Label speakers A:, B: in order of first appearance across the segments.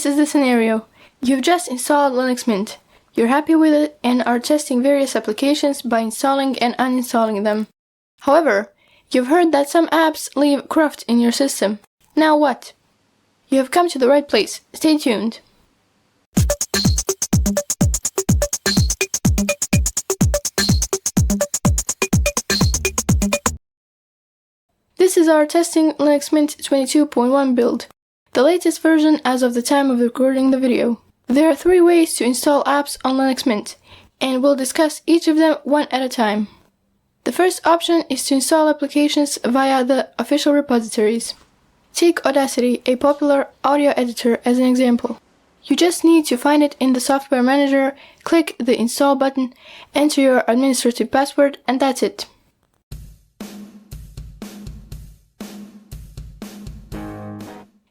A: This is the scenario. You've just installed LinuxMint. You're happy with it and are testing various applications by installing and uninstalling them. However, you've heard that some apps leave cruft in your system. Now what? You have come to the right place. Stay tuned. This is our testing LinuxMint 22.1 build, the latest version as of the time of recording the video. There are 3 ways to install apps on LinuxMint, and we'll discuss each of them one at a time. The first option is to install applications via the official repositories. Take Audacity, a popular audio editor, as an example. You just need to find it in the software manager, click the install button, enter your administrative password, and that's it.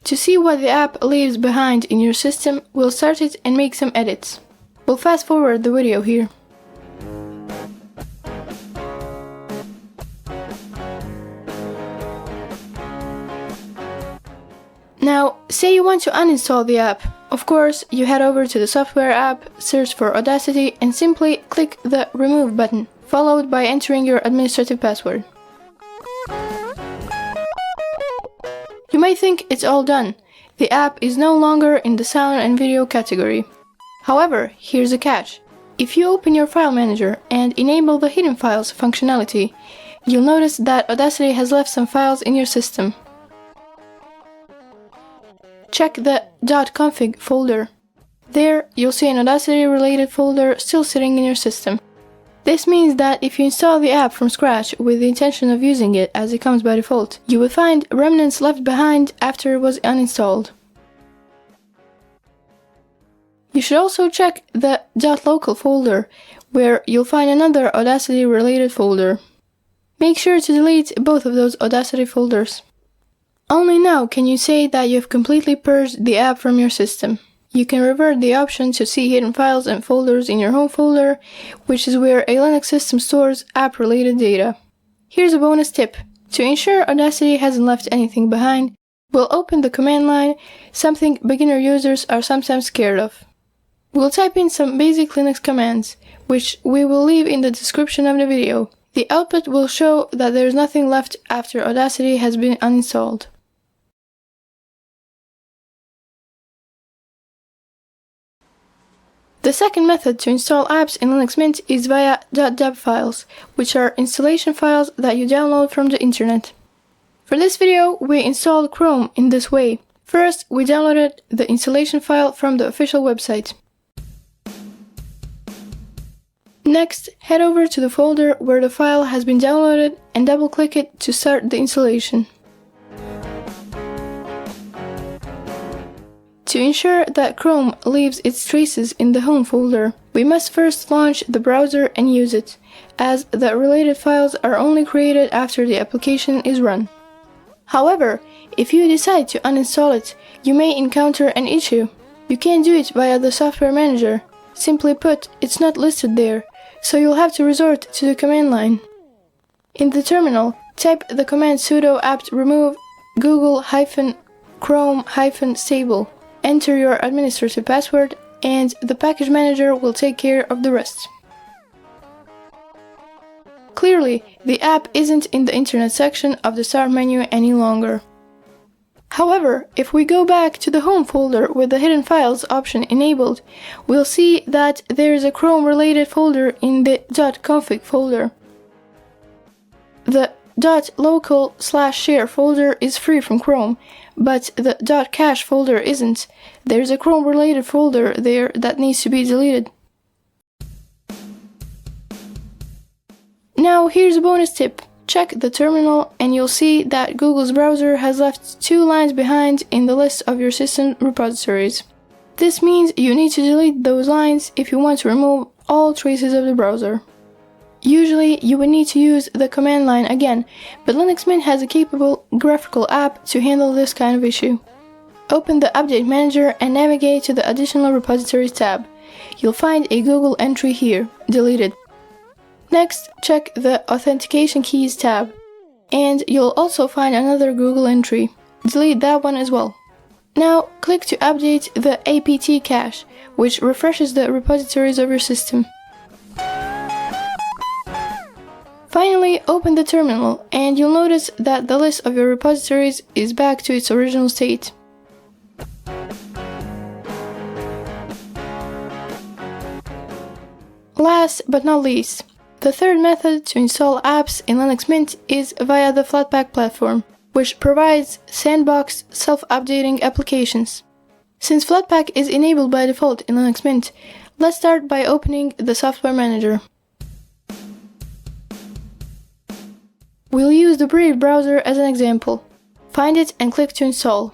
A: To see what the app leaves behind in your system, we'll start it and make some edits. We'll fast forward the video here. Now, say you want to uninstall the app. Of course, you head over to the software app, search for Audacity, and simply click the remove button, followed by entering your administrative password. You might think it's all done. The app is no longer in the sound and video category. However, here's a catch. If you open your file manager and enable the hidden files functionality, you'll notice that Audacity has left some files in your system. Check the .config folder. There, you'll see an Audacity-related folder still sitting in your system. This means that if you install the app from scratch with the intention of using it as it comes by default, you will find remnants left behind after it was uninstalled. You should also check the .local folder, where you'll find another Audacity-related folder. Make sure to delete both of those Audacity folders. Only now can you say that you've completely purged the app from your system. You can revert the option to see hidden files and folders in your home folder, which is where a Linux system stores app-related data. Here's a bonus tip. To ensure Audacity hasn't left anything behind, we'll open the command line, something beginner users are sometimes scared of. We'll type in some basic Linux commands, which we will leave in the description of the video. The output will show that there's nothing left after Audacity has been uninstalled. The second method to install apps in LinuxMint is via .deb files, which are installation files that you download from the internet. For this video, we installed Chrome in this way. First, we downloaded the installation file from the official website. Next, head over to the folder where the file has been downloaded and double-click it to start the installation. To ensure that Chrome leaves its traces in the home folder, we must first launch the browser and use it, as the related files are only created after the application is run. However, if you decide to uninstall it, you may encounter an issue. You can't do it via the software manager. Simply put, it's not listed there, so you'll have to resort to the command line. In the terminal, type the command sudo apt remove google-chrome-stable. Enter your administrative password, and the package manager will take care of the rest. Clearly, the app isn't in the internet section of the start menu any longer. However, if we go back to the home folder with the hidden files option enabled, we'll see that there is a Chrome-related folder in the .config folder. The .local/share folder is free from Chrome, but the .cache folder isn't. There's a Chrome-related folder there that needs to be deleted. Now here's a bonus tip. Check the terminal and you'll see that Google's browser has left 2 lines behind in the list of your system repositories. This means you need to delete those lines if you want to remove all traces of the browser. Usually, you would need to use the command line again, but LinuxMint has a capable graphical app to handle this kind of issue. Open the Update Manager and navigate to the Additional Repositories tab. You'll find a Google entry here, deleted. Next, check the Authentication Keys tab, and you'll also find another Google entry. Delete that one as well. Now click to update the apt cache, which refreshes the repositories of your system. Finally, open the terminal and you'll notice that the list of your repositories is back to its original state. Last but not least, the third method to install apps in LinuxMint is via the Flatpak platform, which provides sandbox self-updating applications. Since Flatpak is enabled by default in LinuxMint, let's start by opening the software manager. We'll use the Brave browser as an example. Find it and click to install.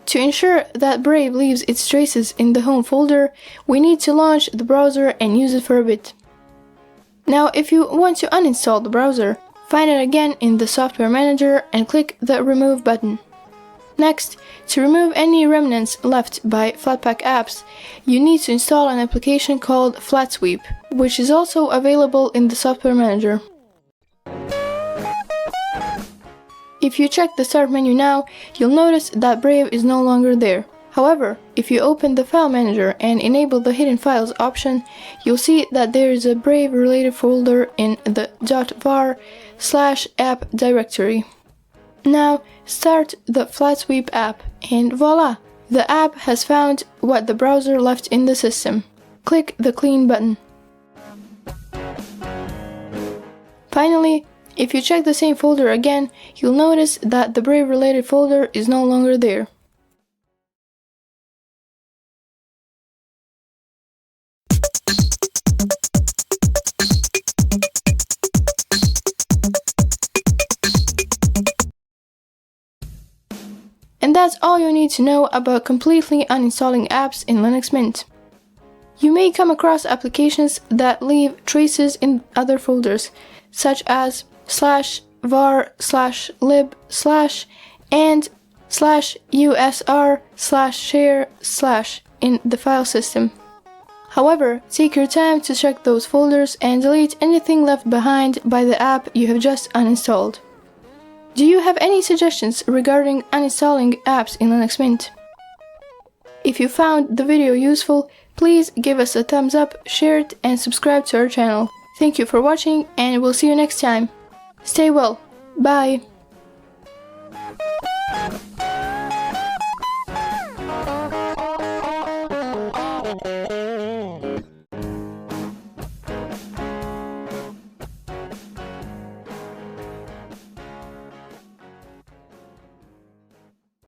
A: To ensure that Brave leaves its traces in the home folder, we need to launch the browser and use it for a bit. Now, if you want to uninstall the browser, find it again in the software manager and click the remove button. Next, to remove any remnants left by Flatpak apps, you need to install an application called FlatSweep, which is also available in the software manager. If you check the start menu now, you'll notice that Brave is no longer there. However, if you open the file manager and enable the hidden files option, you'll see that there is a Brave related folder in the .var/app directory. Now start the FlatSweep app and voila! The app has found what the browser left in the system. Click the clean button. Finally, if you check the same folder again, you'll notice that the Brave related folder is no longer there. And that's all you need to know about completely uninstalling apps in LinuxMint. You may come across applications that leave traces in other folders, such as /var/lib/ and /usr/share/ in the file system. However, take your time to check those folders and delete anything left behind by the app you have just uninstalled. Do you have any suggestions regarding uninstalling apps in LinuxMint? If you found the video useful, please give us a thumbs up, share it, and subscribe to our channel. Thank you for watching, and we'll see you next time. Stay well. Bye.